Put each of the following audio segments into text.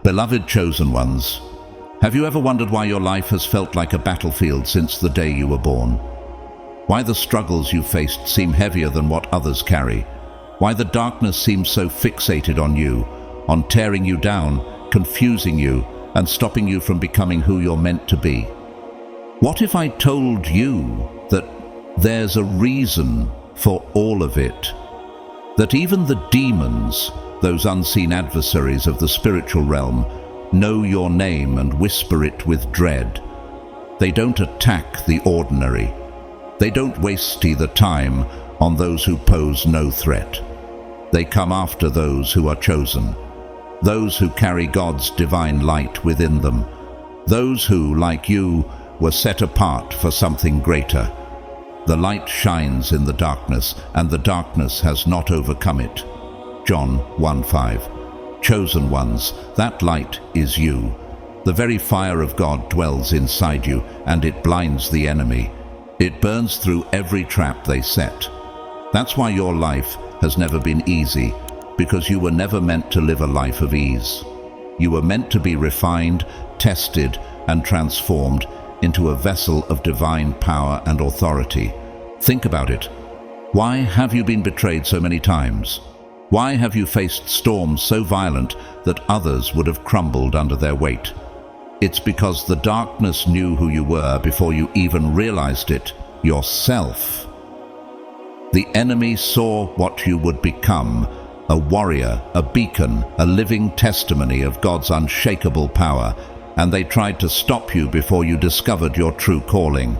Beloved chosen ones, have you ever wondered why your life has felt like a battlefield since the day you were born? Why the struggles you faced seem heavier than what others carry? Why the darkness seems so fixated on you, on tearing you down, confusing you, and stopping you from becoming who you're meant to be? What if I told you that there's a reason for all of it? That even the demons, those unseen adversaries of the spiritual realm, know your name and whisper it with dread. They don't attack the ordinary. They don't waste the time on those who pose no threat. They come after those who are chosen, those who carry God's divine light within them, those who, like you, were set apart for something greater. The light shines in the darkness, and the darkness has not overcome it. John 1:5. Chosen ones, that light is you. The very fire of God dwells inside you, and it blinds the enemy. It burns through every trap they set. That's why your life has never been easy, because you were never meant to live a life of ease. You were meant to be refined, tested, and transformed into a vessel of divine power and authority. Think about it. Why have you been betrayed so many times? Why have you faced storms so violent that others would have crumbled under their weight? It's because the darkness knew who you were before you even realized it yourself. The enemy saw what you would become, a warrior, a beacon, a living testimony of God's unshakable power, and they tried to stop you before you discovered your true calling.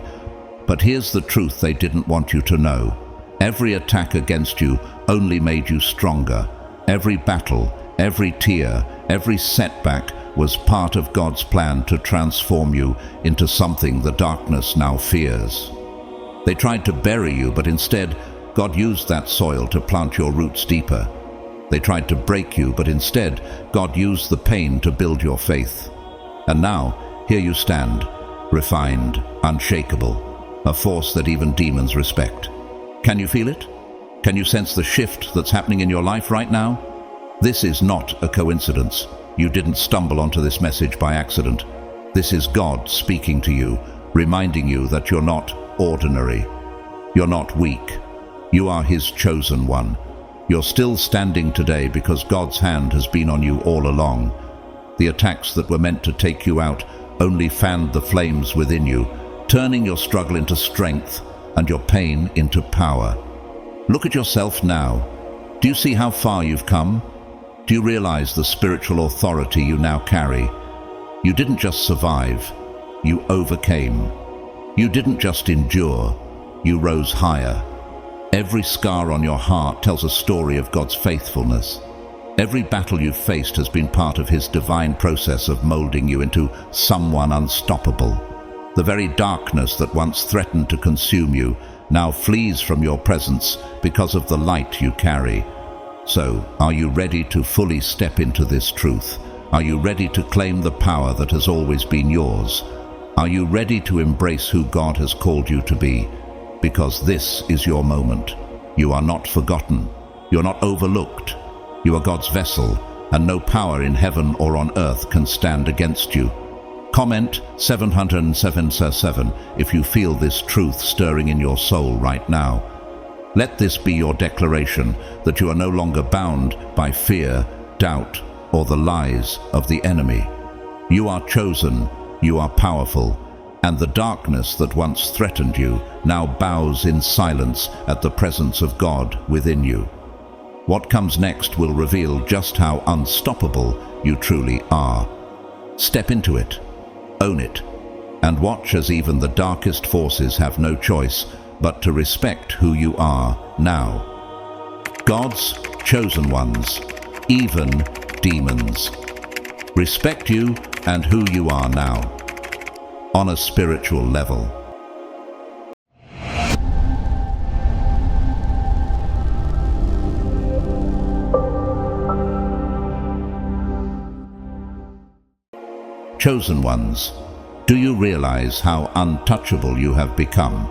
But here's the truth they didn't want you to know. Every attack against you only made you stronger. Every battle, every tear, every setback was part of God's plan to transform you into something the darkness now fears. They tried to bury you, but instead, God used that soil to plant your roots deeper. They tried to break you, but instead, God used the pain to build your faith. And now, here you stand, refined, unshakable, a force that even demons respect. Can you feel it? Can you sense the shift that's happening in your life right now? This is not a coincidence. You didn't stumble onto this message by accident. This is God speaking to you, reminding you that you're not ordinary. You're not weak. You are His chosen one. You're still standing today because God's hand has been on you all along. The attacks that were meant to take you out only fanned the flames within you, turning your struggle into strength and your pain into power. Look at yourself now. Do you see how far you've come? Do you realize the spiritual authority you now carry? You didn't just survive, you overcame. You didn't just endure, you rose higher. Every scar on your heart tells a story of God's faithfulness. Every battle you've faced has been part of His divine process of molding you into someone unstoppable. The very darkness that once threatened to consume you now flees from your presence because of the light you carry. So, are you ready to fully step into this truth? Are you ready to claim the power that has always been yours? Are you ready to embrace who God has called you to be? Because this is your moment. You are not forgotten. You're not overlooked. You are God's vessel, and no power in heaven or on earth can stand against you. Comment 707 if you feel this truth stirring in your soul right now. Let this be your declaration that you are no longer bound by fear, doubt, or the lies of the enemy. You are chosen, you are powerful, and the darkness that once threatened you now bows in silence at the presence of God within you. What comes next will reveal just how unstoppable you truly are. Step into it. Own it, and watch as even the darkest forces have no choice but to respect who you are now. God's chosen ones, even demons, respect you and who you are now, on a spiritual level. Chosen ones, do you realize how untouchable you have become?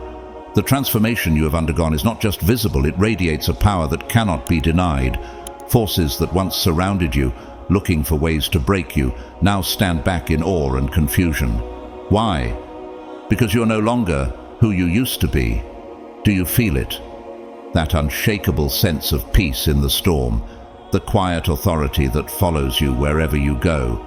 The transformation you have undergone is not just visible, it radiates a power that cannot be denied. Forces that once surrounded you looking for ways to break you, now stand back in awe and confusion. Why? Because you're no longer who you used to be. Do you feel it? That unshakable sense of peace in the storm, the quiet authority that follows you wherever you go.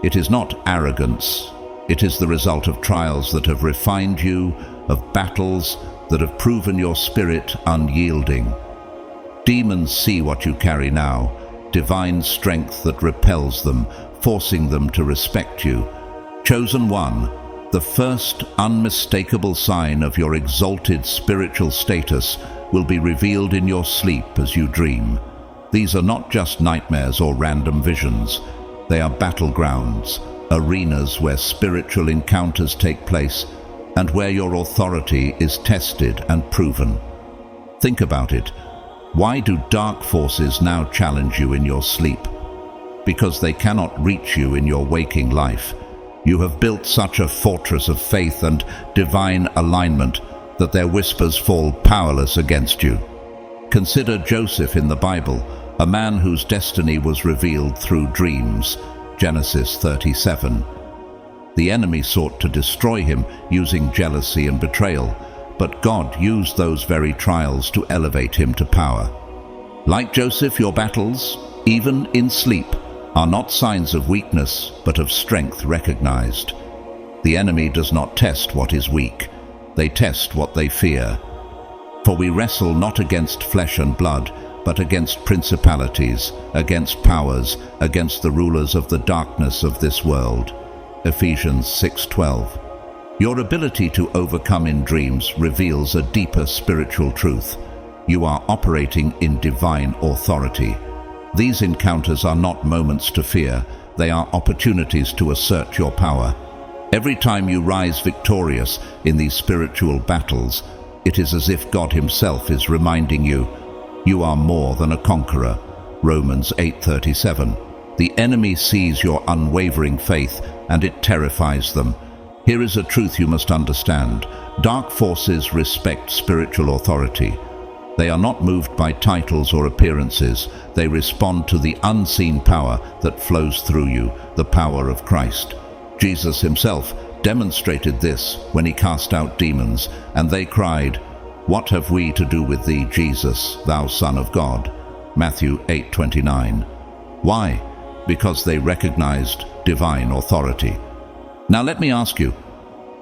It is not arrogance. It is the result of trials that have refined you, of battles that have proven your spirit unyielding. Demons see what you carry now, divine strength that repels them, forcing them to respect you. Chosen one, the first unmistakable sign of your exalted spiritual status will be revealed in your sleep as you dream. These are not just nightmares or random visions. They are battlegrounds, arenas where spiritual encounters take place and where your authority is tested and proven. Think about it. Why do dark forces now challenge you in your sleep? Because they cannot reach you in your waking life. You have built such a fortress of faith and divine alignment that their whispers fall powerless against you. Consider Joseph in the Bible, a man whose destiny was revealed through dreams. Genesis 37. The enemy sought to destroy him using jealousy and betrayal, but God used those very trials to elevate him to power. Like Joseph, your battles, even in sleep, are not signs of weakness, but of strength recognized. The enemy does not test what is weak. They test what they fear. For we wrestle not against flesh and blood, but against principalities, against powers, against the rulers of the darkness of this world. Ephesians 6:12. Your ability to overcome in dreams reveals a deeper spiritual truth. You are operating in divine authority. These encounters are not moments to fear. They are opportunities to assert your power. Every time you rise victorious in these spiritual battles, it is as if God Himself is reminding you, you are more than a conqueror. Romans 8:37. The enemy sees your unwavering faith and it terrifies them. Here is a truth you must understand. Dark forces respect spiritual authority. They are not moved by titles or appearances. They respond to the unseen power that flows through you, the power of Christ. Jesus Himself demonstrated this when He cast out demons, and they cried, "What have we to do with Thee, Jesus, Thou Son of God?" Matthew 8:29. Why? Because they recognized divine authority. Now let me ask you,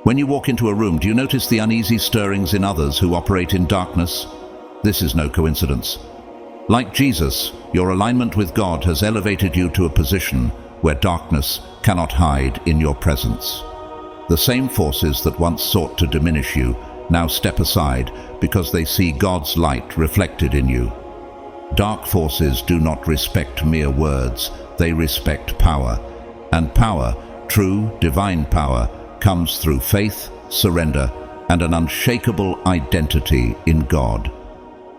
when you walk into a room, do you notice the uneasy stirrings in others who operate in darkness? This is no coincidence. Like Jesus, your alignment with God has elevated you to a position where darkness cannot hide in your presence. The same forces that once sought to diminish you now step aside because they see God's light reflected in you. Dark forces do not respect mere words, they respect power. And power, true divine power, comes through faith, surrender, and an unshakable identity in God.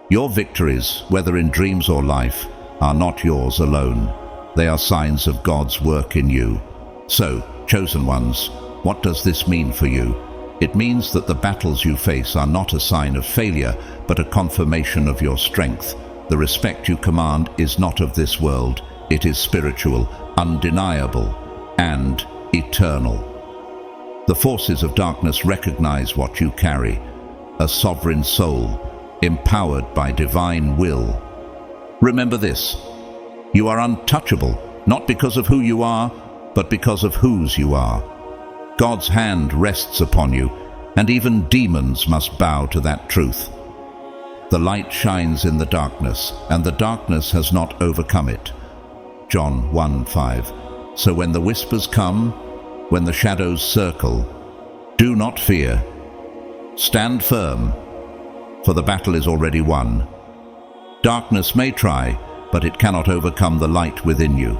Your victories, whether in dreams or life, are not yours alone. They are signs of God's work in you. So, chosen ones, what does this mean for you? It means that the battles you face are not a sign of failure, but a confirmation of your strength. The respect you command is not of this world. It is spiritual, undeniable, and eternal. The forces of darkness recognize what you carry, a sovereign soul, empowered by divine will. Remember this, you are untouchable, not because of who you are, but because of whose you are. God's hand rests upon you, and even demons must bow to that truth. The light shines in the darkness, and the darkness has not overcome it. John 1:5. So when the whispers come, when the shadows circle, do not fear. Stand firm, for the battle is already won. Darkness may try, but it cannot overcome the light within you.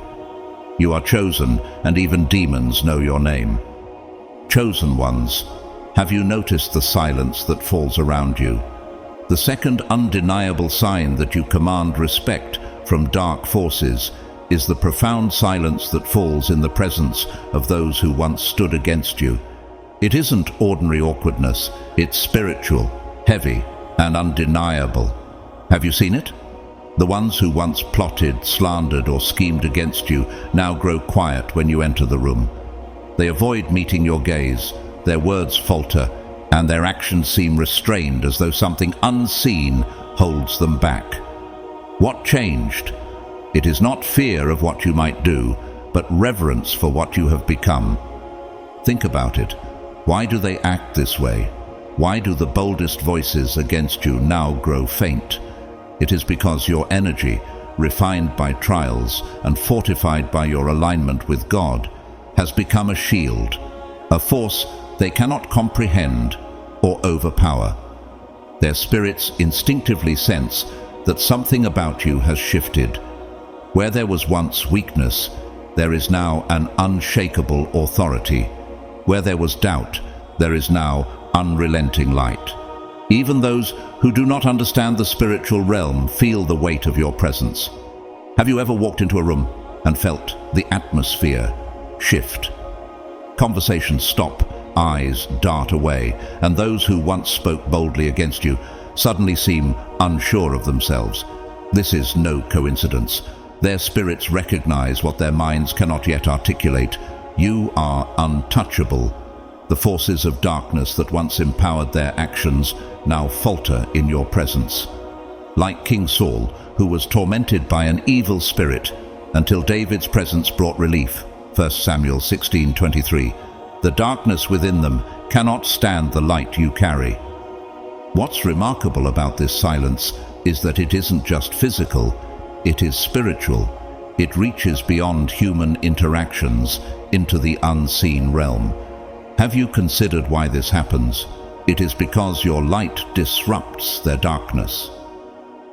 You are chosen, and even demons know your name. Chosen ones, have you noticed the silence that falls around you? The second undeniable sign that you command respect from dark forces is the profound silence that falls in the presence of those who once stood against you. It isn't ordinary awkwardness, it's spiritual, heavy, and undeniable. Have you seen it? The ones who once plotted, slandered, or schemed against you now grow quiet when you enter the room. They avoid meeting your gaze, their words falter, and their actions seem restrained as though something unseen holds them back. What changed? It is not fear of what you might do, but reverence for what you have become. Think about it. Why do they act this way? Why do the boldest voices against you now grow faint? It is because your energy, refined by trials and fortified by your alignment with God, has become a shield, a force they cannot comprehend or overpower. Their spirits instinctively sense that something about you has shifted. Where there was once weakness, there is now an unshakable authority. Where there was doubt, there is now unrelenting light. Even those who do not understand the spiritual realm feel the weight of your presence. Have you ever walked into a room and felt the atmosphere shift? Conversations stop, eyes dart away, and those who once spoke boldly against you suddenly seem unsure of themselves. This is no coincidence. Their spirits recognize what their minds cannot yet articulate. You are untouchable. The forces of darkness that once empowered their actions now falter in your presence. Like King Saul, who was tormented by an evil spirit until David's presence brought relief, 1 Samuel 16:23, the darkness within them cannot stand the light you carry. What's remarkable about this silence is that it isn't just physical, it is spiritual. It reaches beyond human interactions into the unseen realm. Have you considered why this happens? It is because your light disrupts their darkness.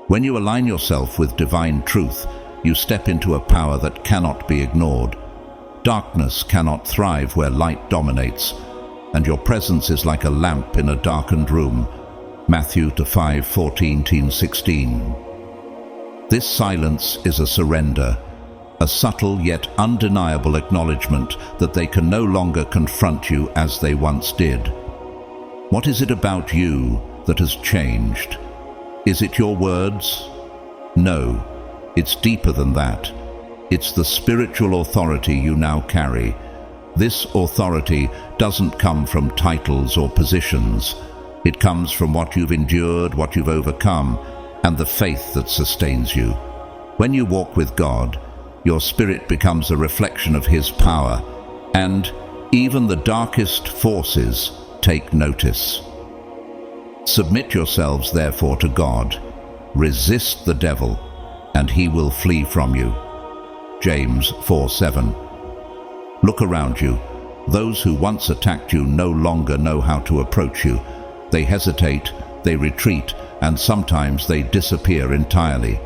When you align yourself with divine truth, you step into a power that cannot be ignored. Darkness cannot thrive where light dominates, and your presence is like a lamp in a darkened room. Matthew 5:14-16. This silence is a surrender, a subtle yet undeniable acknowledgement that they can no longer confront you as they once did. What is it about you that has changed? Is it your words? No, it's deeper than that. It's the spiritual authority you now carry. This authority doesn't come from titles or positions. It comes from what you've endured, what you've overcome, and the faith that sustains you. When you walk with God, your spirit becomes a reflection of His power, and even the darkest forces take notice. Submit yourselves therefore to God. Resist the devil, and he will flee from you. James 4:7. Look around you. Those who once attacked you no longer know how to approach you. They hesitate, they retreat, and sometimes they disappear entirely.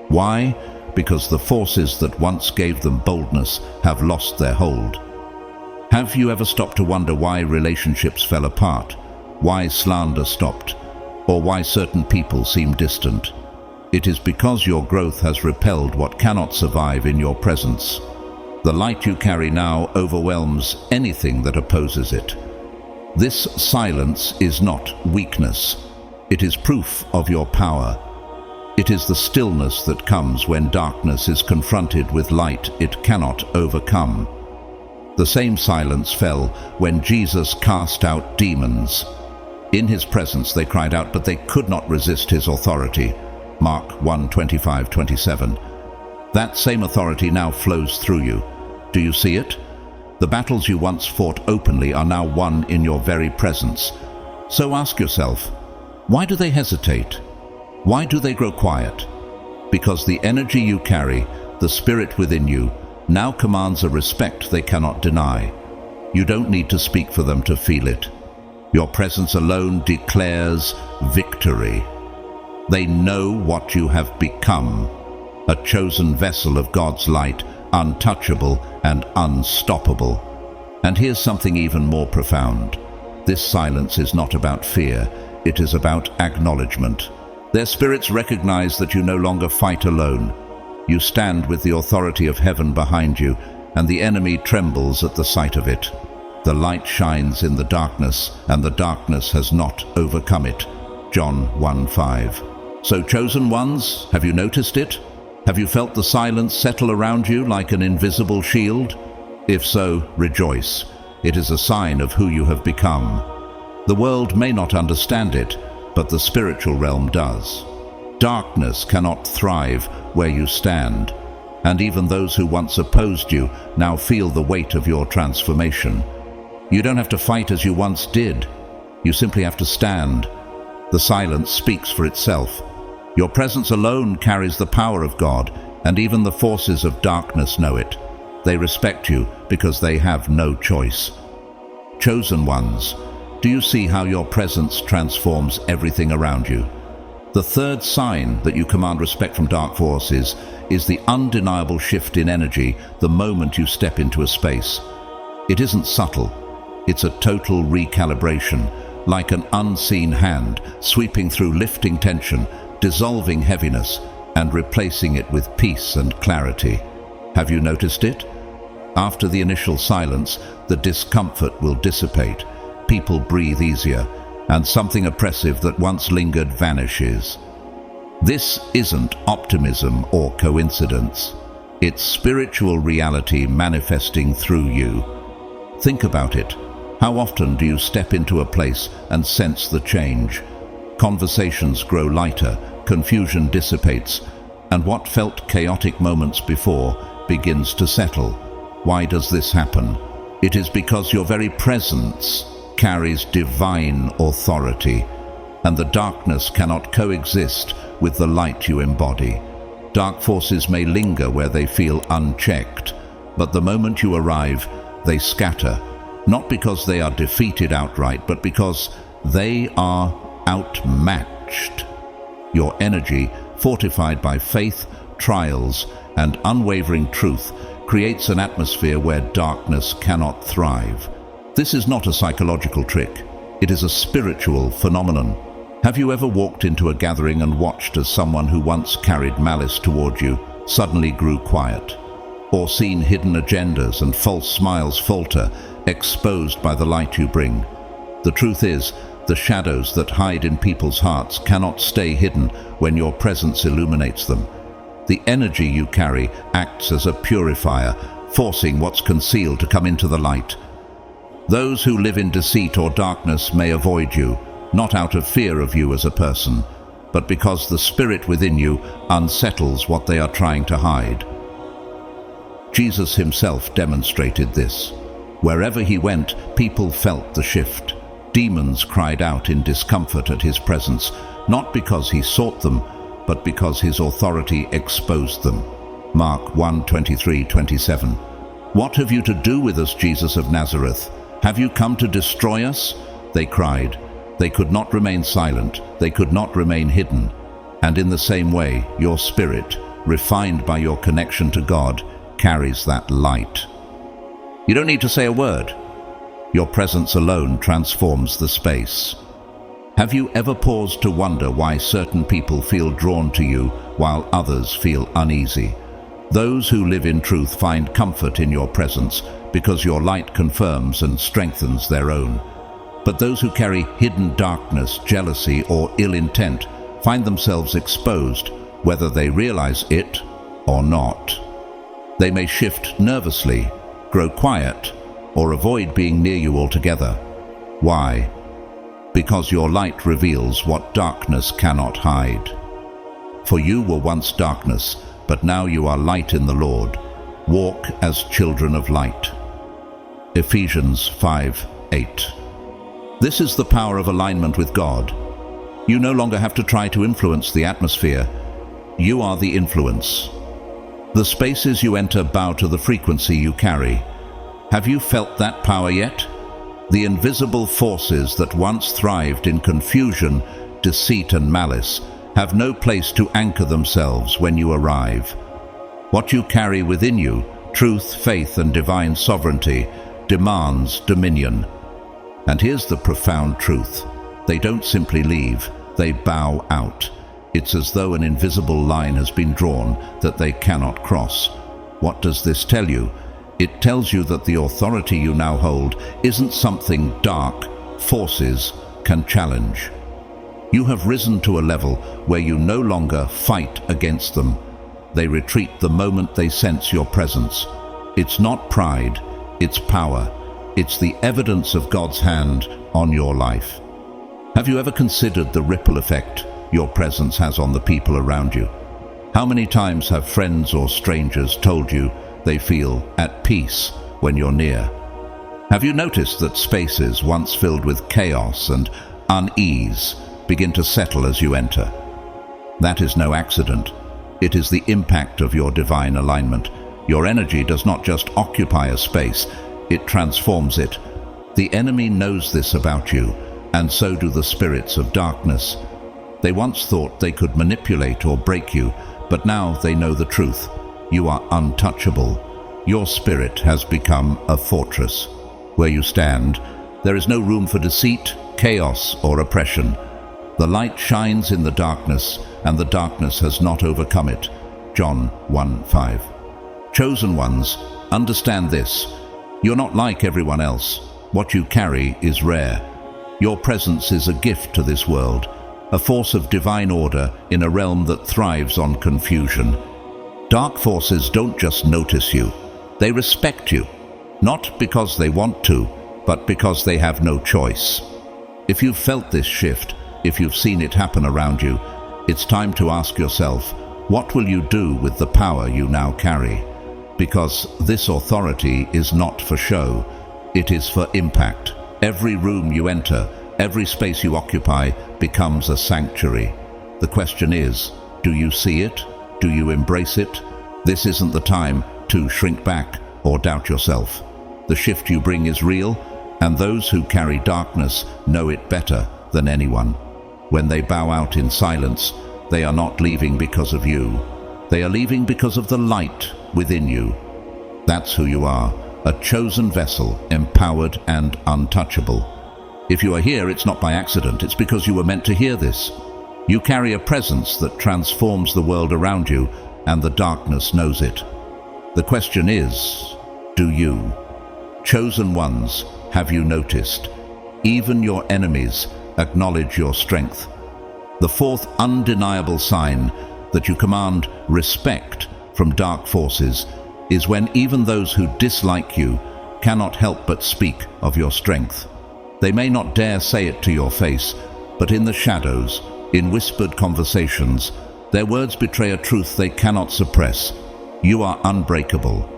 Why? Because the forces that once gave them boldness have lost their hold. Have you ever stopped to wonder why relationships fell apart, why slander stopped, or why certain people seem distant? It is because your growth has repelled what cannot survive in your presence. The light you carry now overwhelms anything that opposes it. This silence is not weakness. It is proof of your power. It is the stillness that comes when darkness is confronted with light it cannot overcome. The same silence fell when Jesus cast out demons. In His presence they cried out, but they could not resist His authority. Mark 1:25-27. That same authority now flows through you. Do you see it? The battles you once fought openly are now won in your very presence. So ask yourself, why do they hesitate? Why do they grow quiet? Because the energy you carry, the spirit within you, now commands a respect they cannot deny. You don't need to speak for them to feel it. Your presence alone declares victory. They know what you have become, a chosen vessel of God's light, untouchable and unstoppable. And here's something even more profound. This silence is not about fear, it is about acknowledgment. Their spirits recognize that you no longer fight alone. You stand with the authority of heaven behind you, and the enemy trembles at the sight of it. The light shines in the darkness, and the darkness has not overcome it. John 1:5. So, chosen ones, have you noticed it? Have you felt the silence settle around you like an invisible shield? If so, rejoice. It is a sign of who you have become. The world may not understand it, but the spiritual realm does. Darkness cannot thrive where you stand, and even those who once opposed you now feel the weight of your transformation. You don't have to fight as you once did. You simply have to stand. The silence speaks for itself. Your presence alone carries the power of God, and even the forces of darkness know it. They respect you because they have no choice. Chosen ones, do you see how your presence transforms everything around you? The third sign that you command respect from dark forces is the undeniable shift in energy the moment you step into a space. It isn't subtle. It's a total recalibration, like an unseen hand sweeping through lifting tension, dissolving heaviness, and replacing it with peace and clarity. Have you noticed it? After the initial silence, the discomfort will dissipate. People breathe easier, and something oppressive that once lingered vanishes. This isn't optimism or coincidence. It's spiritual reality manifesting through you. Think about it. How often do you step into a place and sense the change? Conversations grow lighter, confusion dissipates, and what felt chaotic moments before begins to settle. Why does this happen? It is because your very presence carries divine authority, and the darkness cannot coexist with the light you embody. Dark forces may linger where they feel unchecked, but the moment you arrive, they scatter, not because they are defeated outright, but because they are outmatched. Your energy, fortified by faith, trials, and unwavering truth, creates an atmosphere where darkness cannot thrive. This is not a psychological trick. It is a spiritual phenomenon. Have you ever walked into a gathering and watched as someone who once carried malice toward you suddenly grew quiet? Or seen hidden agendas and false smiles falter, exposed by the light you bring? The truth is, the shadows that hide in people's hearts cannot stay hidden when your presence illuminates them. The energy you carry acts as a purifier, forcing what's concealed to come into the light. Those who live in deceit or darkness may avoid you, not out of fear of you as a person, but because the spirit within you unsettles what they are trying to hide. Jesus himself demonstrated this. Wherever he went, people felt the shift. Demons cried out in discomfort at his presence, not because he sought them, but because his authority exposed them. Mark 1:23-27. What have you to do with us, Jesus of Nazareth? Have you come to destroy us? They cried. They could not remain silent. They could not remain hidden. And in the same way, your spirit, refined by your connection to God, carries that light. You don't need to say a word. Your presence alone transforms the space. Have you ever paused to wonder why certain people feel drawn to you while others feel uneasy? Those who live in truth find comfort in your presence because your light confirms and strengthens their own. But those who carry hidden darkness, jealousy, or ill intent find themselves exposed, whether they realize it or not. They may shift nervously, grow quiet, or avoid being near you altogether. Why? Because your light reveals what darkness cannot hide. For you were once darkness, but now you are light in the Lord. Walk as children of light. Ephesians 5:8. This is the power of alignment with God. You no longer have to try to influence the atmosphere. You are the influence. The spaces you enter bow to the frequency you carry. Have you felt that power yet? The invisible forces that once thrived in confusion, deceit, and malice have no place to anchor themselves when you arrive. What you carry within you, truth, faith, and divine sovereignty, demands dominion. And here's the profound truth. They don't simply leave, they bow out. It's as though an invisible line has been drawn that they cannot cross. What does this tell you? It tells you that the authority you now hold isn't something dark forces can challenge. You have risen to a level where you no longer fight against them. They retreat the moment they sense your presence. It's not pride, it's power. It's the evidence of God's hand on your life. Have you ever considered the ripple effect your presence has on the people around you? How many times have friends or strangers told you they feel at peace when you're near? Have you noticed that spaces once filled with chaos and unease begin to settle as you enter? That is no accident. It is the impact of your divine alignment. Your energy does not just occupy a space, it transforms it. The enemy knows this about you, and so do the spirits of darkness. They once thought they could manipulate or break you, but now they know the truth. You are untouchable. Your spirit has become a fortress. Where you stand, there is no room for deceit, chaos, or oppression. The light shines in the darkness, and the darkness has not overcome it. John 1:5. Chosen ones, understand this. You're not like everyone else. What you carry is rare. Your presence is a gift to this world, a force of divine order in a realm that thrives on confusion. Dark forces don't just notice you, they respect you, not because they want to, but because they have no choice. If you've felt this shift, if you've seen it happen around you, it's time to ask yourself, what will you do with the power you now carry? Because this authority is not for show, it is for impact. Every room you enter, every space you occupy becomes a sanctuary. The question is, do you see it? Do you embrace it? This isn't the time to shrink back or doubt yourself. The shift you bring is real, and those who carry darkness know it better than anyone. When they bow out in silence, they are not leaving because of you. They are leaving because of the light within you. That's who you are, a chosen vessel, empowered and untouchable. If you are here, it's not by accident, it's because you were meant to hear this. You carry a presence that transforms the world around you, and the darkness knows it. The question is, do you? Chosen ones, have you noticed? Even your enemies acknowledge your strength. The fourth undeniable sign that you command respect from dark forces is when even those who dislike you cannot help but speak of your strength. They may not dare say it to your face, but in the shadows, in whispered conversations, their words betray a truth they cannot suppress. You are unbreakable.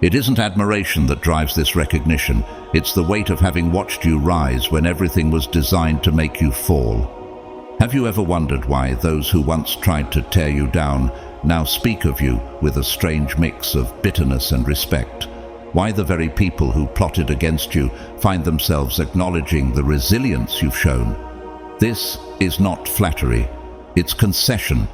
It isn't admiration that drives this recognition, it's the weight of having watched you rise when everything was designed to make you fall. Have you ever wondered why those who once tried to tear you down now speak of you with a strange mix of bitterness and respect? Why the very people who plotted against you find themselves acknowledging the resilience you've shown? This is not flattery, it's concession.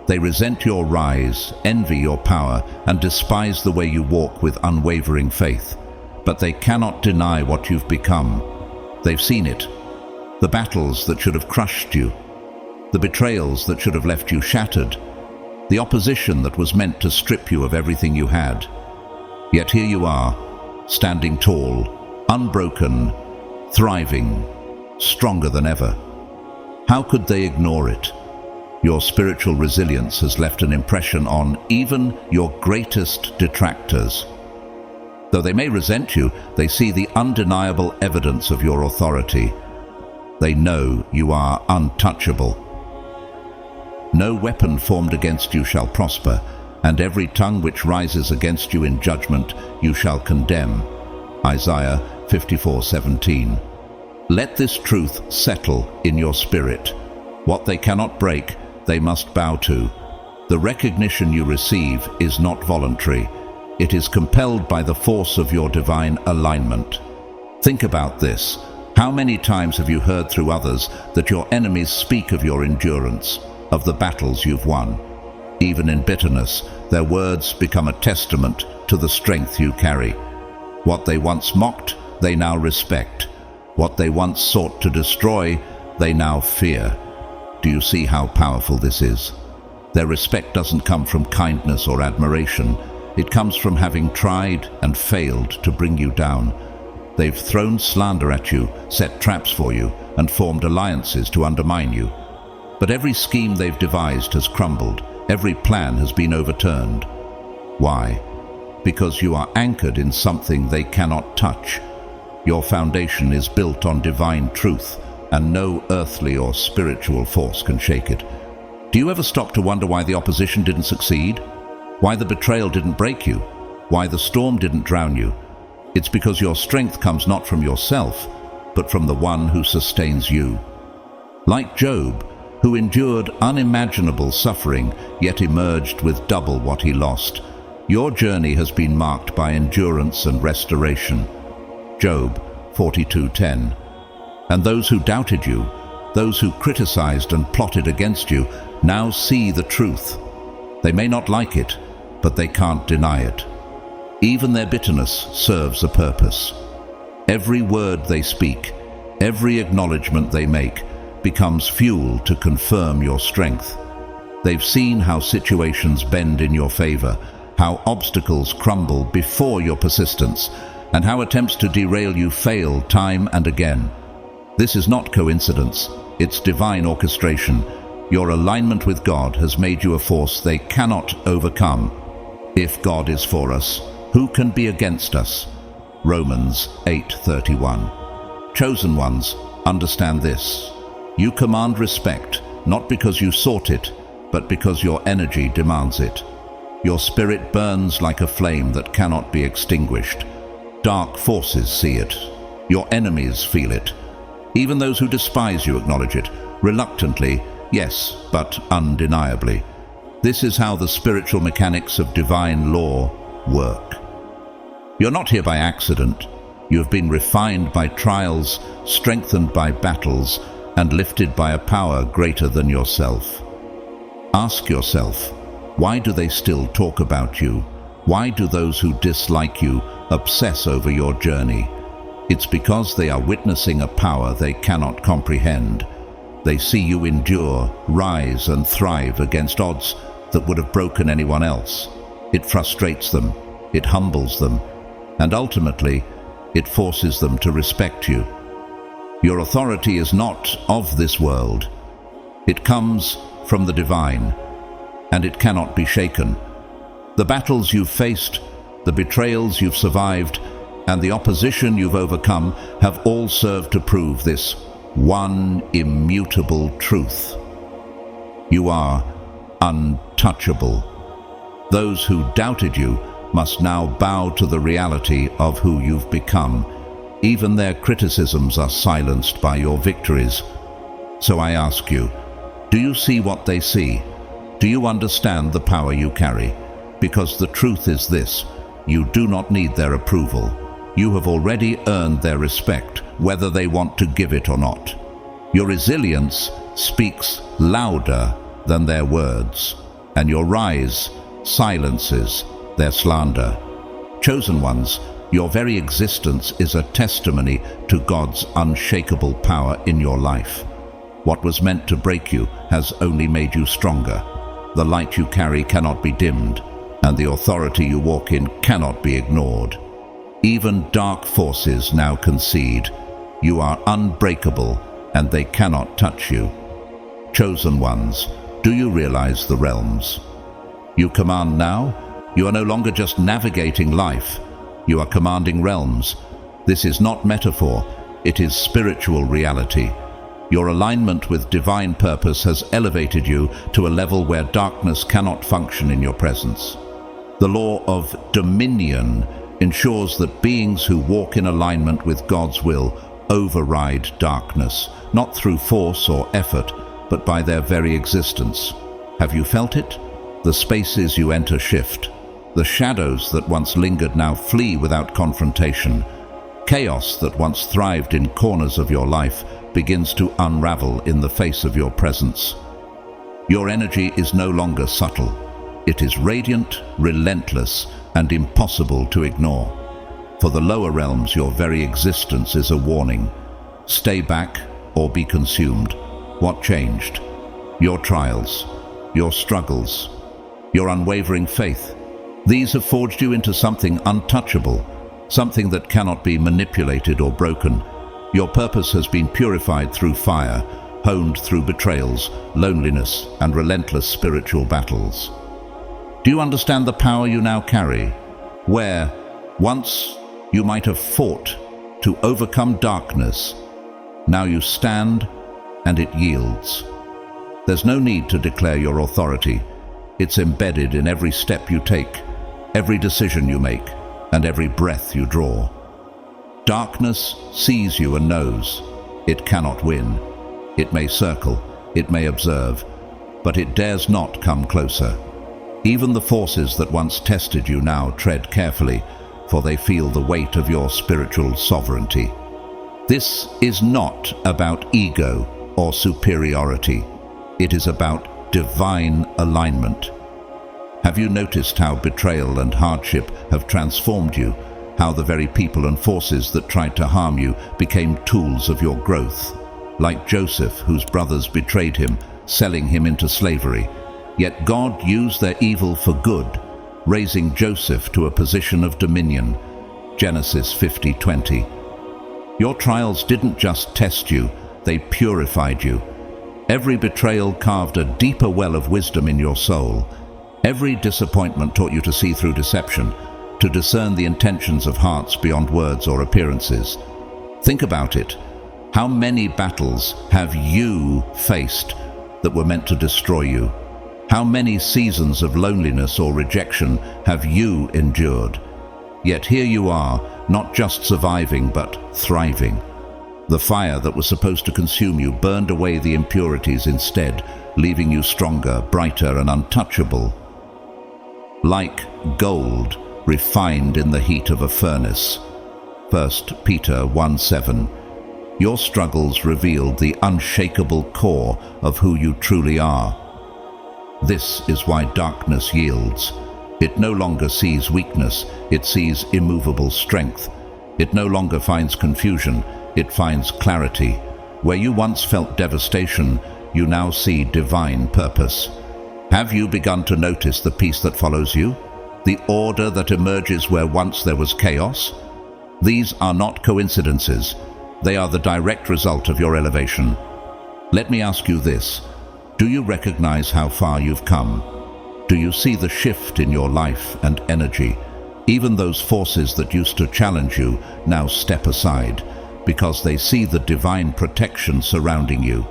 They resent your rise, envy your power, and despise the way you walk with unwavering faith. But they cannot deny what you've become. They've seen it. The battles that should have crushed you, the betrayals that should have left you shattered, the opposition that was meant to strip you of everything you had. Yet here you are, standing tall, unbroken, thriving, stronger than ever. How could they ignore it? Your spiritual resilience has left an impression on even your greatest detractors. Though they may resent you, they see the undeniable evidence of your authority. They know you are untouchable. No weapon formed against you shall prosper, and every tongue which rises against you in judgment you shall condemn. Isaiah 54:17. Let this truth settle in your spirit. What they cannot break, they must bow to. The recognition you receive is not voluntary. It is compelled by the force of your divine alignment. Think about this. How many times have you heard through others that your enemies speak of your endurance, of the battles you've won? Even in bitterness, their words become a testament to the strength you carry. What they once mocked, they now respect. What they once sought to destroy, they now fear. Do you see how powerful this is? Their respect doesn't come from kindness or admiration. It comes from having tried and failed to bring you down. They've thrown slander at you, set traps for you, and formed alliances to undermine you. But every scheme they've devised has crumbled. Every plan has been overturned. Why? Because you are anchored in something they cannot touch. Your foundation is built on divine truth, and no earthly or spiritual force can shake it. Do you ever stop to wonder why the opposition didn't succeed? Why the betrayal didn't break you? Why the storm didn't drown you? It's because your strength comes not from yourself, but from the one who sustains you. Like Job, who endured unimaginable suffering, yet emerged with double what he lost, your journey has been marked by endurance and restoration. Job 42:10. And those who doubted you, those who criticized and plotted against you, now see the truth. They may not like it, but they can't deny it. Even their bitterness serves a purpose. Every word they speak, every acknowledgement they make, becomes fuel to confirm your strength. They've seen how situations bend in your favor, how obstacles crumble before your persistence, and how attempts to derail you fail time and again. This is not coincidence, it's divine orchestration. Your alignment with God has made you a force they cannot overcome. If God is for us, who can be against us? Romans 8:31. Chosen ones, understand this. You command respect, not because you sought it, but because your energy demands it. Your spirit burns like a flame that cannot be extinguished. Dark forces see it. Your enemies feel it. Even those who despise you acknowledge it, reluctantly, yes, but undeniably. This is how the spiritual mechanics of divine law work. You're not here by accident. You have been refined by trials, strengthened by battles, and lifted by a power greater than yourself. Ask yourself, why do they still talk about you? Why do those who dislike you obsess over your journey? It's because they are witnessing a power they cannot comprehend. They see you endure, rise, and thrive against odds that would have broken anyone else. It frustrates them, it humbles them, and ultimately, it forces them to respect you. Your authority is not of this world. It comes from the divine, and it cannot be shaken. The battles you've faced, the betrayals you've survived, and the opposition you've overcome have all served to prove this one immutable truth. You are untouchable. Those who doubted you must now bow to the reality of who you've become. Even their criticisms are silenced by your victories. So I ask you, do you see what they see? Do you understand the power you carry? Because the truth is this, you do not need their approval. You have already earned their respect, whether they want to give it or not. Your resilience speaks louder than their words, and your rise silences their slander. Chosen ones, your very existence is a testimony to God's unshakable power in your life. What was meant to break you has only made you stronger. The light you carry cannot be dimmed, and the authority you walk in cannot be ignored. Even dark forces now concede. You are unbreakable, and they cannot touch you. Chosen ones, do you realize the realms you command now? You are no longer just navigating life. You are commanding realms. This is not metaphor, it is spiritual reality. Your alignment with divine purpose has elevated you to a level where darkness cannot function in your presence. The law of dominion ensures that beings who walk in alignment with God's will override darkness, not through force or effort, but by their very existence. Have you felt it? The spaces you enter shift. The shadows that once lingered now flee without confrontation. Chaos that once thrived in corners of your life begins to unravel in the face of your presence. Your energy is no longer subtle. It is radiant, relentless, and impossible to ignore. For the lower realms, your very existence is a warning. Stay back or be consumed. What changed? Your trials, your struggles, your unwavering faith. These have forged you into something untouchable, something that cannot be manipulated or broken. Your purpose has been purified through fire, honed through betrayals, loneliness, and relentless spiritual battles. Do you understand the power you now carry? Where, once, you might have fought to overcome darkness, now you stand and it yields. There's no need to declare your authority. It's embedded in every step you take, every decision you make, and every breath you draw. Darkness sees you and knows it cannot win. It may circle, it may observe, but it dares not come closer. Even the forces that once tested you now tread carefully, for they feel the weight of your spiritual sovereignty. This is not about ego or superiority. It is about divine alignment. Have you noticed how betrayal and hardship have transformed you? How the very people and forces that tried to harm you became tools of your growth? Like Joseph, whose brothers betrayed him, selling him into slavery. Yet God used their evil for good, raising Joseph to a position of dominion. Genesis 50:20. Your trials didn't just test you, they purified you. Every betrayal carved a deeper well of wisdom in your soul. Every disappointment taught you to see through deception, to discern the intentions of hearts beyond words or appearances. Think about it. How many battles have you faced that were meant to destroy you? How many seasons of loneliness or rejection have you endured? Yet here you are, not just surviving, but thriving. The fire that was supposed to consume you burned away the impurities instead, leaving you stronger, brighter, and untouchable. Like gold refined in the heat of a furnace. 1 Peter 1:7. Your struggles revealed the unshakable core of who you truly are. This is why darkness yields. It no longer sees weakness, it sees immovable strength. It no longer finds confusion, it finds clarity. Where you once felt devastation, you now see divine purpose. Have you begun to notice the peace that follows you? The order that emerges where once there was chaos? These are not coincidences. They are the direct result of your elevation. Let me ask you this. Do you recognize how far you've come? Do you see the shift in your life and energy? Even those forces that used to challenge you now step aside because they see the divine protection surrounding you.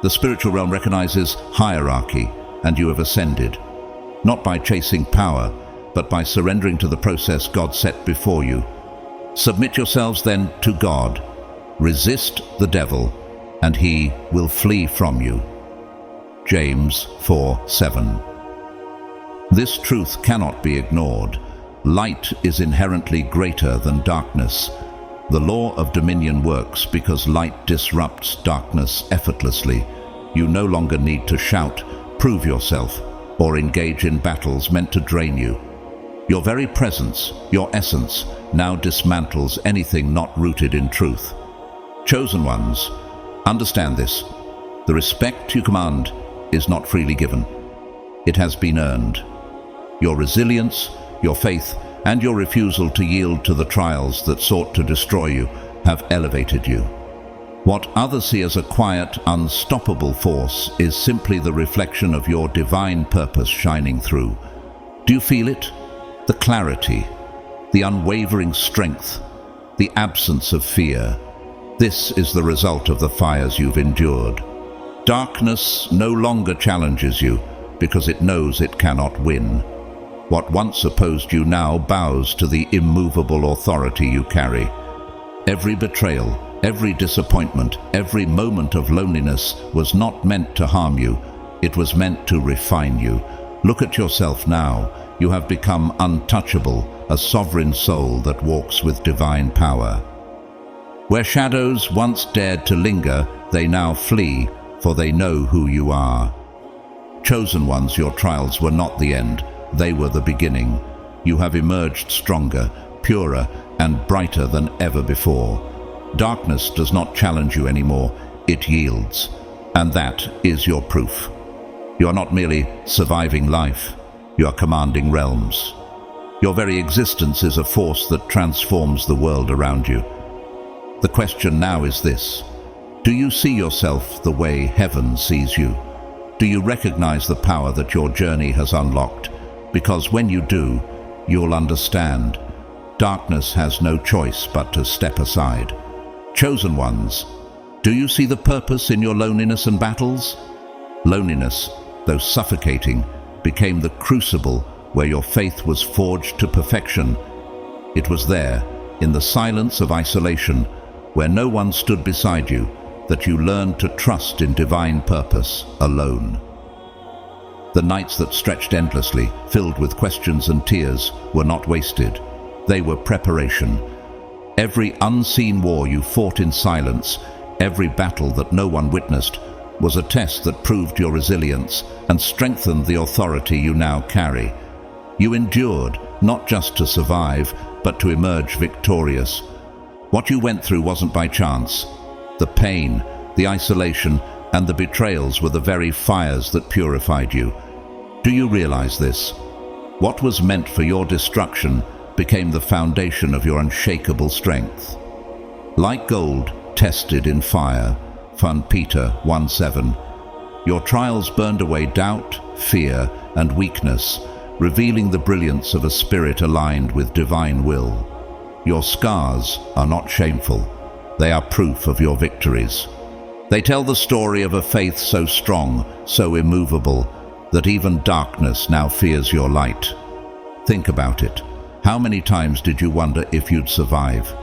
The spiritual realm recognizes hierarchy, and you have ascended, not by chasing power, but by surrendering to the process God set before you. Submit yourselves then to God. Resist the devil, and he will flee from you. James 4:7. This truth cannot be ignored. Light is inherently greater than darkness. The law of dominion works because light disrupts darkness effortlessly. You no longer need to shout, prove yourself, or engage in battles meant to drain you. Your very presence, your essence, now dismantles anything not rooted in truth. Chosen ones, understand this. The respect you command is not freely given. It has been earned. Your resilience, your faith, and your refusal to yield to the trials that sought to destroy you have elevated you. What others see as a quiet, unstoppable force is simply the reflection of your divine purpose shining through. Do you feel it? The clarity, the unwavering strength, the absence of fear. This is the result of the fires you've endured. Darkness no longer challenges you because it knows it cannot win. What once opposed you now bows to the immovable authority you carry. Every betrayal, every disappointment, every moment of loneliness was not meant to harm you. It was meant to refine you. Look at yourself now. You have become untouchable, a sovereign soul that walks with divine power. Where shadows once dared to linger, they now flee, for they know who you are. Chosen ones, your trials were not the end. They were the beginning. You have emerged stronger, purer, and brighter than ever before. Darkness does not challenge you anymore, it yields. And that is your proof. You are not merely surviving life, you are commanding realms. Your very existence is a force that transforms the world around you. The question now is this: do you see yourself the way heaven sees you? Do you recognize the power that your journey has unlocked? Because when you do, you'll understand. Darkness has no choice but to step aside. Chosen ones, do you see the purpose in your loneliness and battles? Loneliness, though suffocating, became the crucible where your faith was forged to perfection. It was there, in the silence of isolation, where no one stood beside you, that you learned to trust in divine purpose alone. The nights that stretched endlessly, filled with questions and tears, were not wasted. They were preparation. Every unseen war you fought in silence, every battle that no one witnessed, was a test that proved your resilience and strengthened the authority you now carry. You endured, not just to survive, but to emerge victorious. What you went through wasn't by chance. The pain, the isolation, and the betrayals were the very fires that purified you. Do you realize this? What was meant for your destruction became the foundation of your unshakable strength. Like gold tested in fire, 1 Peter 1:7, your trials burned away doubt, fear, and weakness, revealing the brilliance of a spirit aligned with divine will. Your scars are not shameful. They are proof of your victories. They tell the story of a faith so strong, so immovable, that even darkness now fears your light. Think about it. How many times did you wonder if you'd survive?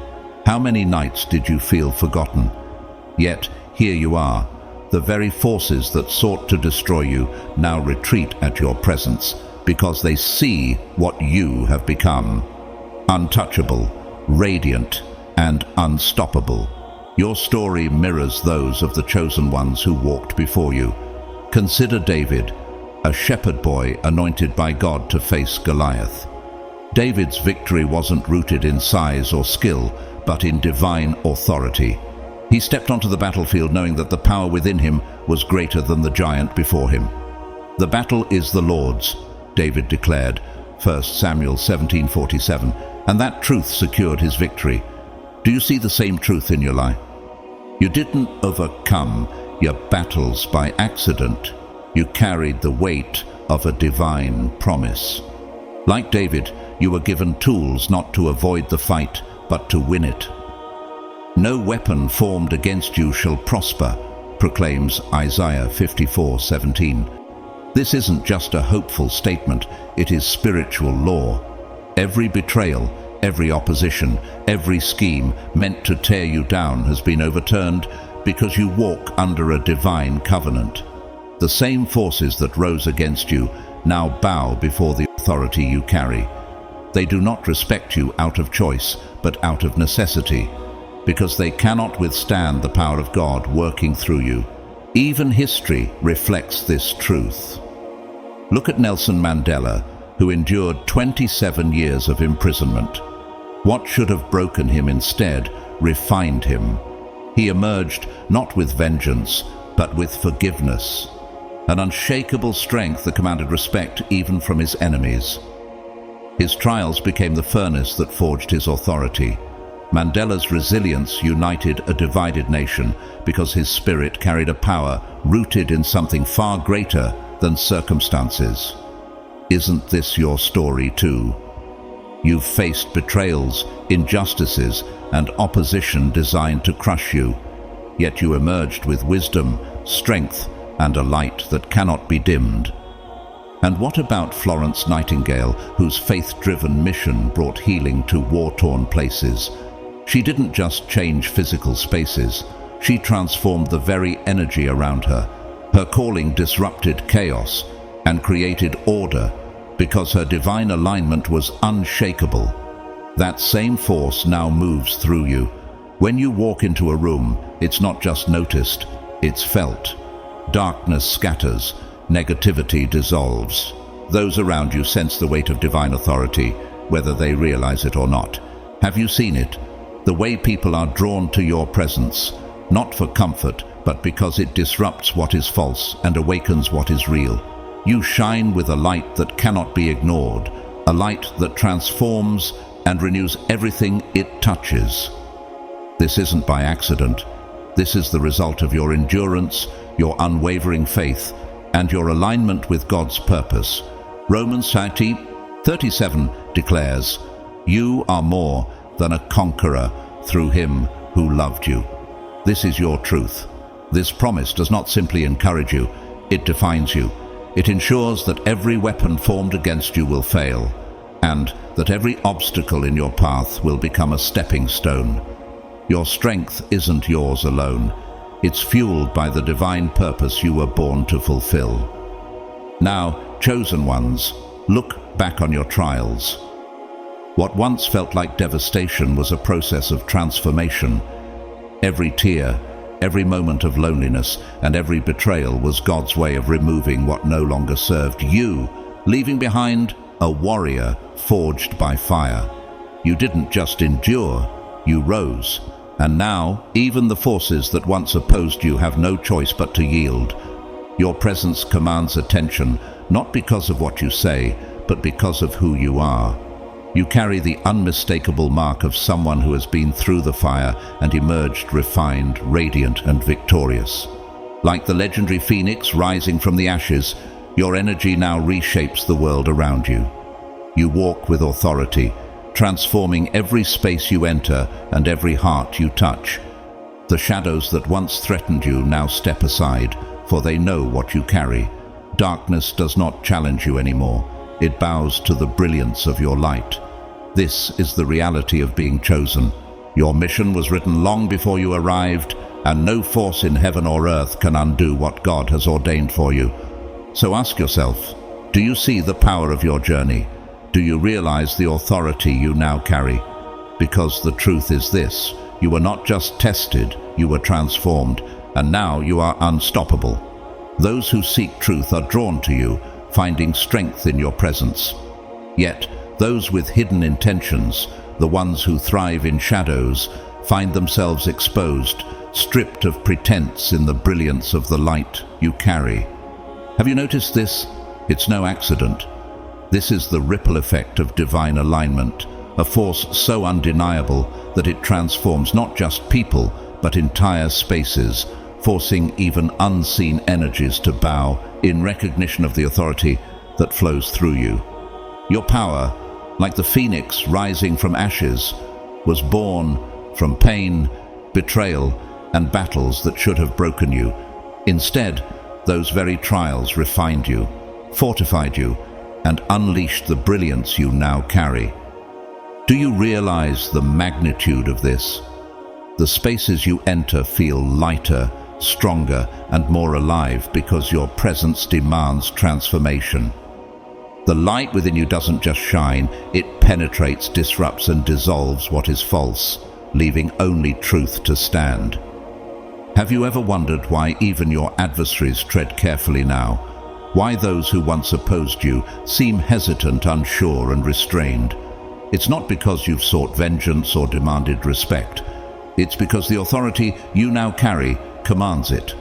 How many nights did you feel forgotten? Yet, here you are. The very forces that sought to destroy you now retreat at your presence, because they see what you have become. Untouchable, radiant, and unstoppable. Your story mirrors those of the chosen ones who walked before you. Consider David, a shepherd boy anointed by God to face Goliath. David's victory wasn't rooted in size or skill, but in divine authority. He stepped onto the battlefield knowing that the power within him was greater than the giant before him. "The battle is the Lord's," David declared, 1 Samuel 17:47, and that truth secured his victory. Do you see the same truth in your life? You didn't overcome your battles by accident. You carried the weight of a divine promise. Like David, you were given tools not to avoid the fight, but to win it. "No weapon formed against you shall prosper," proclaims Isaiah 54:17. This isn't just a hopeful statement, it is spiritual law. Every betrayal, every opposition, every scheme meant to tear you down has been overturned because you walk under a divine covenant. The same forces that rose against you now bow before the authority you carry. They do not respect you out of choice, but out of necessity, because they cannot withstand the power of God working through you. Even history reflects this truth. Look at Nelson Mandela, who endured 27 years of imprisonment. What should have broken him instead refined him. He emerged not with vengeance, but with forgiveness, an unshakable strength that commanded respect even from his enemies. His trials became the furnace that forged his authority. Mandela's resilience united a divided nation because his spirit carried a power rooted in something far greater than circumstances. Isn't this your story too? You've faced betrayals, injustices, and opposition designed to crush you, yet you emerged with wisdom, strength, and a light that cannot be dimmed. And what about Florence Nightingale, whose faith-driven mission brought healing to war-torn places? She didn't just change physical spaces, she transformed the very energy around her. Her calling disrupted chaos and created order because her divine alignment was unshakable. That same force now moves through you. When you walk into a room, it's not just noticed, it's felt. Darkness scatters, negativity dissolves. Those around you sense the weight of divine authority, whether they realize it or not. Have you seen it? The way people are drawn to your presence, not for comfort, but because it disrupts what is false and awakens what is real. You shine with a light that cannot be ignored, a light that transforms and renews everything it touches. This isn't by accident. This is the result of your endurance, your unwavering faith, and your alignment with God's purpose. Romans 30:37 declares, "You are more than a conqueror through him who loved you." This is your truth. This promise does not simply encourage you, it defines you. It ensures that every weapon formed against you will fail, and that every obstacle in your path will become a stepping stone. Your strength isn't yours alone. It's fueled by the divine purpose you were born to fulfill. Now, chosen ones, look back on your trials. What once felt like devastation was a process of transformation. Every tear, every moment of loneliness, and every betrayal was God's way of removing what no longer served you, leaving behind a warrior forged by fire. You didn't just endure, you rose. And now, even the forces that once opposed you have no choice but to yield. Your presence commands attention, not because of what you say, but because of who you are. You carry the unmistakable mark of someone who has been through the fire and emerged refined, radiant, and victorious. Like the legendary phoenix rising from the ashes, your energy now reshapes the world around you. You walk with authority, transforming every space you enter and every heart you touch. The shadows that once threatened you now step aside, for they know what you carry. Darkness does not challenge you anymore. It bows to the brilliance of your light. This is the reality of being chosen. Your mission was written long before you arrived, and no force in heaven or earth can undo what God has ordained for you. So ask yourself, do you see the power of your journey? Do you realize the authority you now carry? Because the truth is this: you were not just tested, you were transformed, and now you are unstoppable. Those who seek truth are drawn to you, finding strength in your presence. Yet, those with hidden intentions, the ones who thrive in shadows, find themselves exposed, stripped of pretense in the brilliance of the light you carry. Have you noticed this? It's no accident. This is the ripple effect of divine alignment, a force so undeniable that it transforms not just people, but entire spaces, forcing even unseen energies to bow in recognition of the authority that flows through you. Your power, like the phoenix rising from ashes, was born from pain, betrayal, and battles that should have broken you. Instead, those very trials refined you, fortified you, and unleashed the brilliance you now carry. Do you realize the magnitude of this? The spaces you enter feel lighter, stronger, and more alive because your presence demands transformation. The light within you doesn't just shine, it penetrates, disrupts, and dissolves what is false, leaving only truth to stand. Have you ever wondered why even your adversaries tread carefully now? Why those who once opposed you seem hesitant, unsure, and restrained? It's not because you've sought vengeance or demanded respect. It's because the authority you now carry commands it.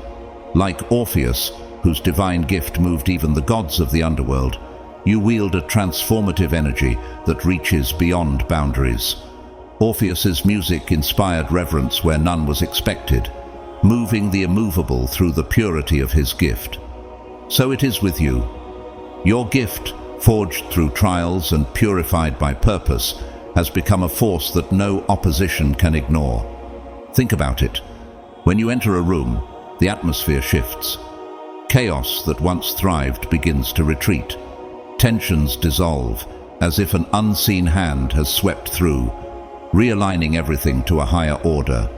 Like Orpheus, whose divine gift moved even the gods of the underworld, you wield a transformative energy that reaches beyond boundaries. Orpheus's music inspired reverence where none was expected, moving the immovable through the purity of his gift. So it is with you. Your gift, forged through trials and purified by purpose, has become a force that no opposition can ignore. Think about it. When you enter a room, the atmosphere shifts. Chaos that once thrived begins to retreat. Tensions dissolve, as if an unseen hand has swept through, realigning everything to a higher order.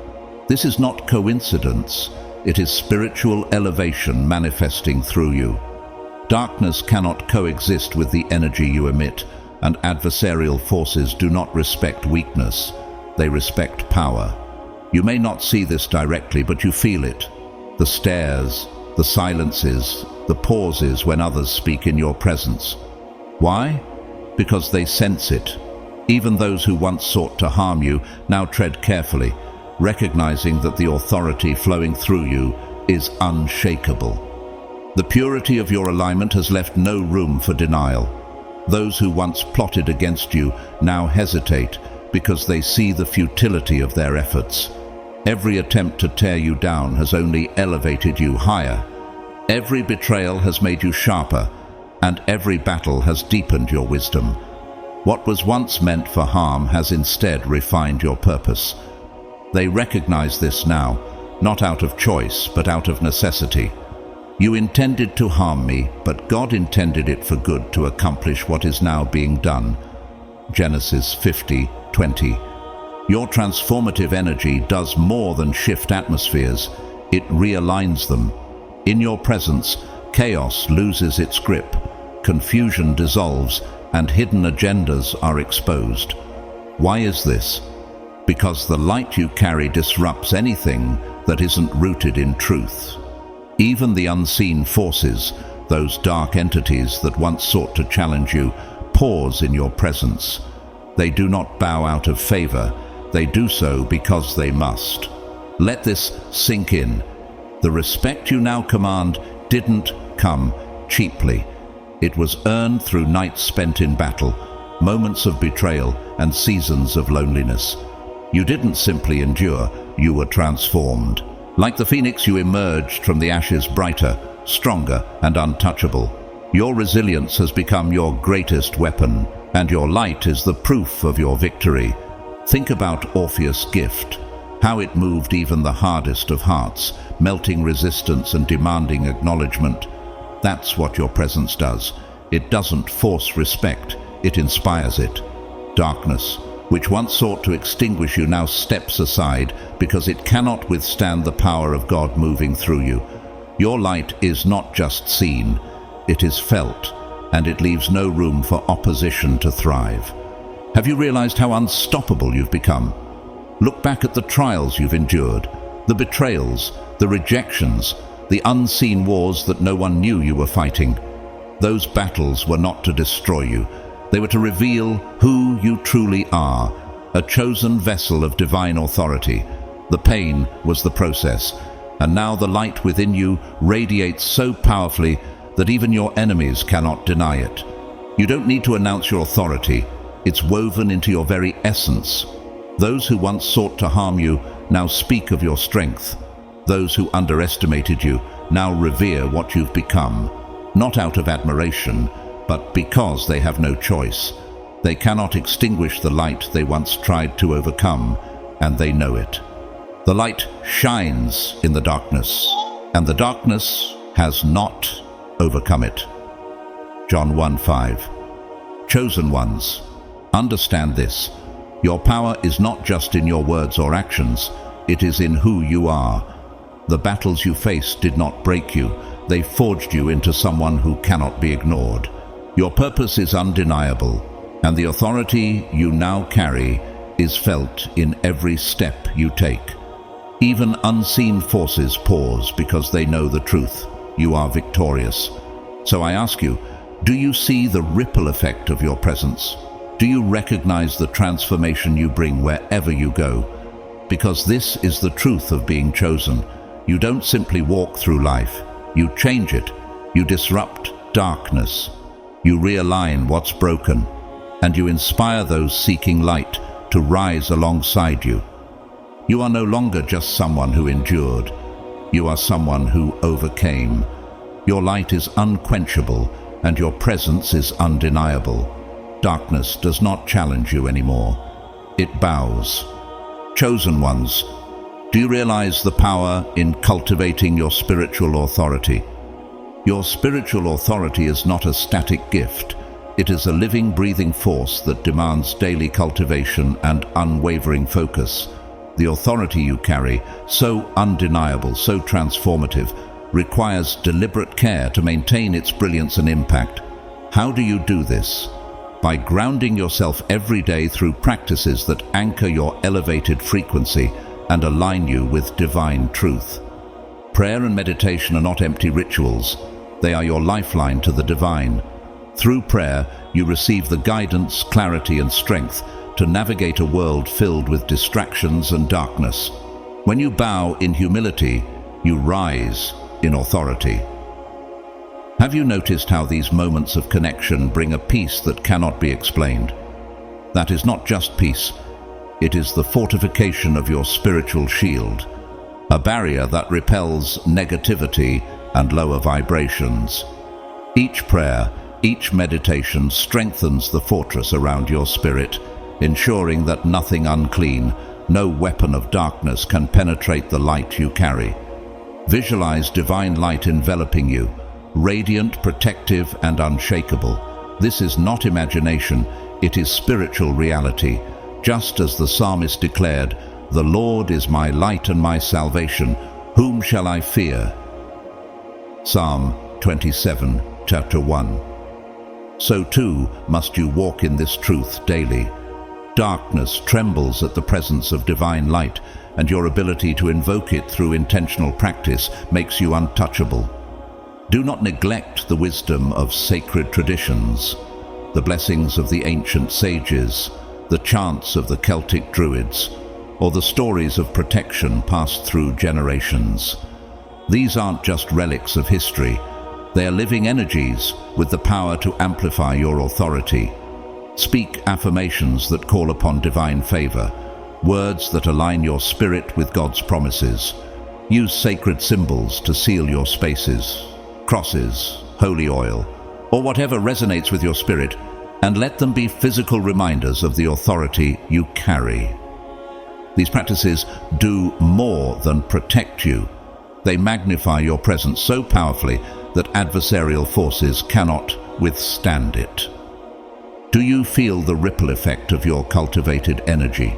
This is not coincidence. It is spiritual elevation manifesting through you. Darkness cannot coexist with the energy you emit, and adversarial forces do not respect weakness. They respect power. You may not see this directly, but you feel it. The stares, the silences, the pauses when others speak in your presence. Why? Because they sense it. Even those who once sought to harm you now tread carefully, recognizing that the authority flowing through you is unshakable. The purity of your alignment has left no room for denial. Those who once plotted against you now hesitate because they see the futility of their efforts. Every attempt to tear you down has only elevated you higher. Every betrayal has made you sharper, and every battle has deepened your wisdom. What was once meant for harm has instead refined your purpose. They recognize this now, not out of choice, but out of necessity. You intended to harm me, but God intended it for good to accomplish what is now being done. Genesis 50:20. Your transformative energy does more than shift atmospheres, it realigns them. In your presence, chaos loses its grip, confusion dissolves, and hidden agendas are exposed. Why is this? Because the light you carry disrupts anything that isn't rooted in truth. Even the unseen forces, those dark entities that once sought to challenge you, pause in your presence. They do not bow out of favor, they do so because they must. Let this sink in. The respect you now command didn't come cheaply. It was earned through nights spent in battle, moments of betrayal, and seasons of loneliness. You didn't simply endure, you were transformed. Like the phoenix, you emerged from the ashes brighter, stronger, and untouchable. Your resilience has become your greatest weapon, and your light is the proof of your victory. Think about Orpheus' gift, how it moved even the hardest of hearts, melting resistance and demanding acknowledgment. That's what your presence does. It doesn't force respect, it inspires it. Darkness, which once sought to extinguish you, now steps aside because it cannot withstand the power of God moving through you. Your light is not just seen, it is felt, and it leaves no room for opposition to thrive. Have you realized how unstoppable you've become? Look back at the trials you've endured, the betrayals, the rejections, the unseen wars that no one knew you were fighting. Those battles were not to destroy you. They were to reveal who you truly are, a chosen vessel of divine authority. The pain was the process, and now the light within you radiates so powerfully that even your enemies cannot deny it. You don't need to announce your authority. It's woven into your very essence. Those who once sought to harm you now speak of your strength. Those who underestimated you now revere what you've become, not out of admiration, but because they have no choice. They cannot extinguish the light they once tried to overcome, and they know it. The light shines in the darkness, and the darkness has not overcome it. John 1:5. Chosen ones, understand this. Your power is not just in your words or actions, it is in who you are. The battles you faced did not break you, they forged you into someone who cannot be ignored. Your purpose is undeniable, and the authority you now carry is felt in every step you take. Even unseen forces pause because they know the truth. You are victorious. So I ask you, do you see the ripple effect of your presence? Do you recognize the transformation you bring wherever you go? Because this is the truth of being chosen. You don't simply walk through life. You change it. You disrupt darkness. You realign what's broken. And you inspire those seeking light to rise alongside you. You are no longer just someone who endured. You are someone who overcame. Your light is unquenchable, and your presence is undeniable. Darkness does not challenge you anymore. It bows. Chosen ones, do you realize the power in cultivating your spiritual authority? Your spiritual authority is not a static gift. It is a living, breathing force that demands daily cultivation and unwavering focus. The authority you carry, so undeniable, so transformative, requires deliberate care to maintain its brilliance and impact. How do you do this? By grounding yourself every day through practices that anchor your elevated frequency and align you with divine truth. Prayer and meditation are not empty rituals. They are your lifeline to the divine. Through prayer, you receive the guidance, clarity, and strength to navigate a world filled with distractions and darkness. When you bow in humility, you rise in authority. Have you noticed how these moments of connection bring a peace that cannot be explained? That is not just peace, It is the fortification of your spiritual shield, a barrier that repels negativity and lower vibrations. Each prayer, each meditation strengthens the fortress around your spirit, ensuring that nothing unclean, no weapon of darkness can penetrate the light you carry. Visualize divine light enveloping you, radiant, protective, and unshakable. This is not imagination, it is spiritual reality. Just as the psalmist declared, "The Lord is my light and my salvation, whom shall I fear?" Psalm 27, chapter 1. So too must you walk in this truth daily. Darkness trembles at the presence of divine light, and your ability to invoke it through intentional practice makes you untouchable. Do not neglect the wisdom of sacred traditions, the blessings of the ancient sages, the chants of the Celtic druids, or the stories of protection passed through generations. These aren't just relics of history, they are living energies with the power to amplify your authority. Speak affirmations that call upon divine favor, words that align your spirit with God's promises. Use sacred symbols to seal your spaces, crosses, holy oil, or whatever resonates with your spirit, and let them be physical reminders of the authority you carry. These practices do more than protect you. They magnify your presence so powerfully that adversarial forces cannot withstand it. Do you feel the ripple effect of your cultivated energy?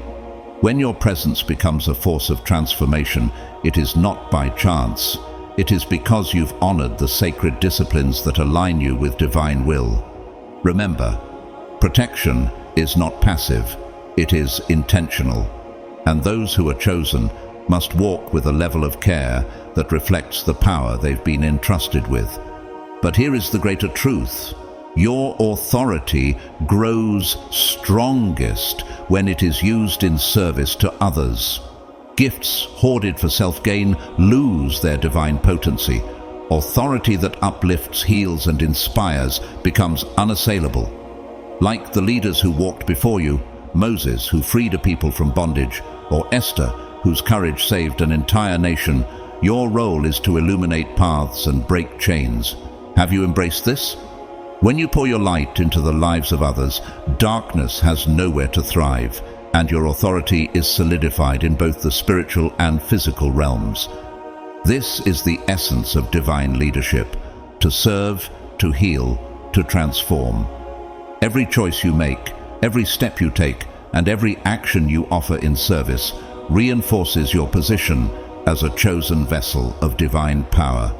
When your presence becomes a force of transformation, it is not by chance. It is because you've honored the sacred disciplines that align you with divine will. Remember, protection is not passive, it is intentional. And those who are chosen must walk with a level of care that reflects the power they've been entrusted with. But here is the greater truth. Your authority grows strongest when it is used in service to others. Gifts hoarded for self-gain lose their divine potency. Authority that uplifts, heals, and inspires becomes unassailable. Like the leaders who walked before you, Moses, who freed a people from bondage, or Esther, whose courage saved an entire nation, your role is to illuminate paths and break chains. Have you embraced this? When you pour your light into the lives of others, darkness has nowhere to thrive, and your authority is solidified in both the spiritual and physical realms. This is the essence of divine leadership: to serve, to heal, to transform. Every choice you make, every step you take, and every action you offer in service reinforces your position as a chosen vessel of divine power.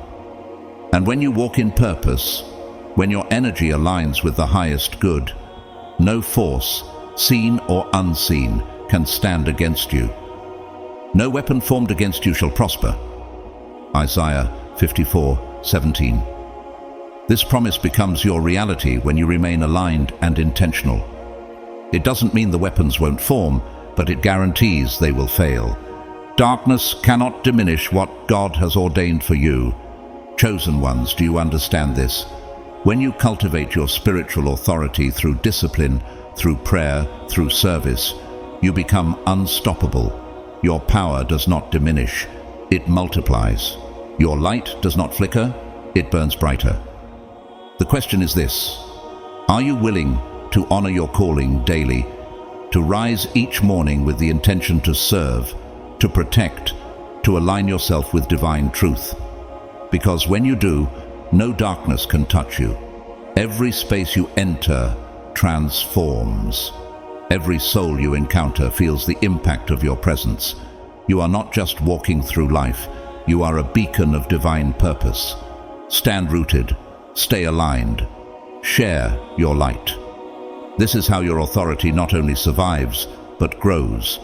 And when you walk in purpose, when your energy aligns with the highest good, no force, seen or unseen, can stand against you. No weapon formed against you shall prosper. Isaiah 54:17. This promise becomes your reality when you remain aligned and intentional. It doesn't mean the weapons won't form, but it guarantees they will fail. Darkness cannot diminish what God has ordained for you. Chosen ones, do you understand this? When you cultivate your spiritual authority through discipline, through prayer, through service, you become unstoppable. Your power does not diminish, it multiplies. Your light does not flicker, it burns brighter. The question is this: are you willing to honor your calling daily, to rise each morning with the intention to serve, to protect, to align yourself with divine truth? Because when you do, no darkness can touch you. Every space you enter transforms. Every soul you encounter feels the impact of your presence. You are not just walking through life, you are a beacon of divine purpose. Stand rooted, stay aligned, share your light. This is how your authority not only survives, but grows.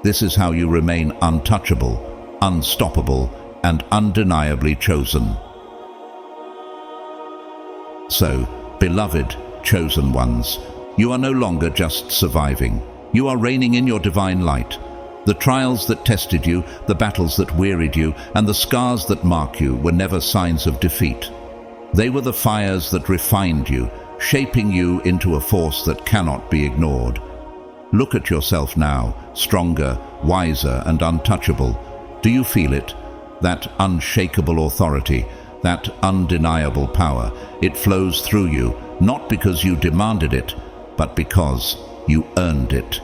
This is how you remain untouchable, unstoppable, and undeniably chosen. So, beloved chosen ones, you are no longer just surviving. You are reigning in your divine light. The trials that tested you, the battles that wearied you, and the scars that mark you were never signs of defeat. They were the fires that refined you, shaping you into a force that cannot be ignored. Look at yourself now, stronger, wiser, and untouchable. Do you feel it? That unshakable authority, that undeniable power. It flows through you, not because you demanded it, but because you earned it.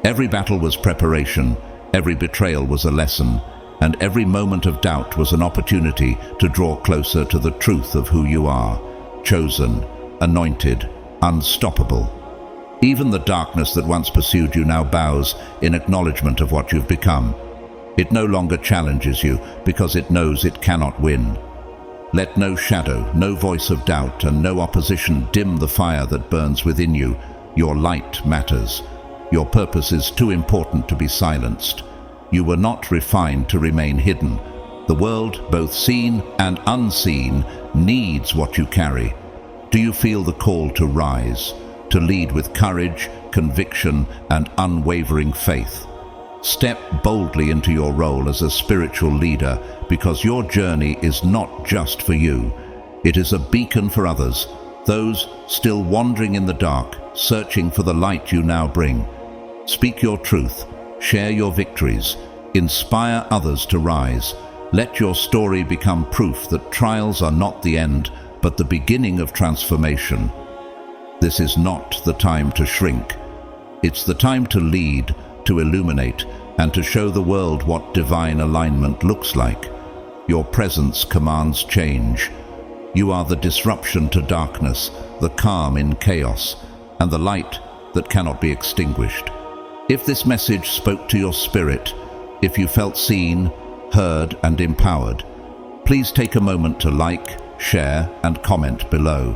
Every battle was preparation, every betrayal was a lesson, and every moment of doubt was an opportunity to draw closer to the truth of who you are, chosen, anointed, unstoppable. Even the darkness that once pursued you now bows in acknowledgement of what you've become. It no longer challenges you because it knows it cannot win. Let no shadow, no voice of doubt, and no opposition dim the fire that burns within you. Your light matters. Your purpose is too important to be silenced. You were not refined to remain hidden. The world, both seen and unseen, needs what you carry. Do you feel the call to rise, to lead with courage, conviction, and unwavering faith? Step boldly into your role as a spiritual leader, because your journey is not just for you. It is a beacon for others, those still wandering in the dark, searching for the light you now bring. Speak your truth, share your victories, inspire others to rise. Let your story become proof that trials are not the end, but the beginning of transformation. This is not the time to shrink. It's the time to lead, to illuminate, and to show the world what divine alignment looks like. Your presence commands change. You are the disruption to darkness, the calm in chaos, and the light that cannot be extinguished. If this message spoke to your spirit, if you felt seen, heard, and empowered, please take a moment to like, share, and comment below.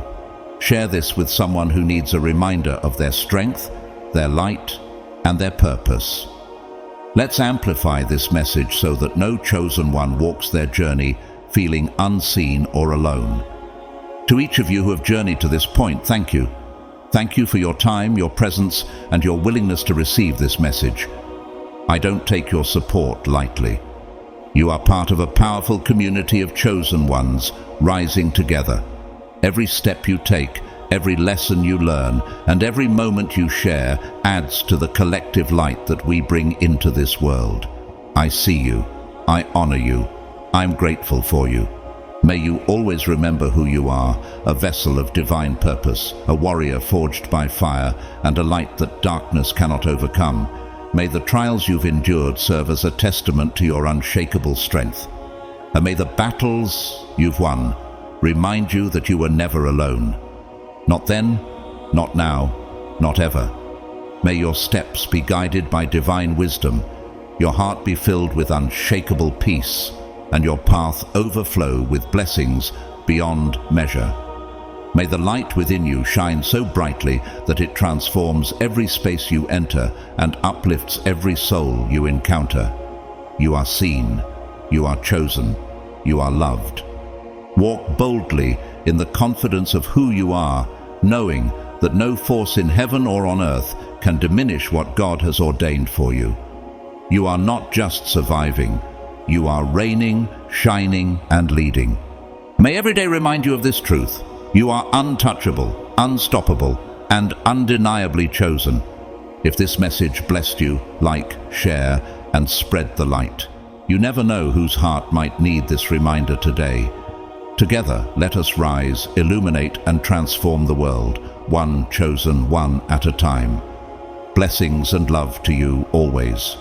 Share this with someone who needs a reminder of their strength, their light, and their purpose. Let's amplify this message so that no chosen one walks their journey feeling unseen or alone. To each of you who have journeyed to this point, thank you. Thank you for your time, your presence, and your willingness to receive this message. I don't take your support lightly. You are part of a powerful community of chosen ones rising together. Every step you take, every lesson you learn, and every moment you share adds to the collective light that we bring into this world. I see you. I honor you. I'm grateful for you. May you always remember who you are, a vessel of divine purpose, a warrior forged by fire, and a light that darkness cannot overcome. May the trials you've endured serve as a testament to your unshakable strength. And may the battles you've won remind you that you were never alone. Not then, not now, not ever. May your steps be guided by divine wisdom, your heart be filled with unshakable peace, and your path overflow with blessings beyond measure. May the light within you shine so brightly that it transforms every space you enter and uplifts every soul you encounter. You are seen, you are chosen, you are loved. Walk boldly in the confidence of who you are, knowing that no force in heaven or on earth can diminish what God has ordained for you. You are not just surviving, you are reigning, shining, and leading. May every day remind you of this truth. You are untouchable, unstoppable, and undeniably chosen. If this message blessed you, like, share, and spread the light. You never know whose heart might need this reminder today. Together, let us rise, illuminate, and transform the world, one chosen one at a time. Blessings and love to you always.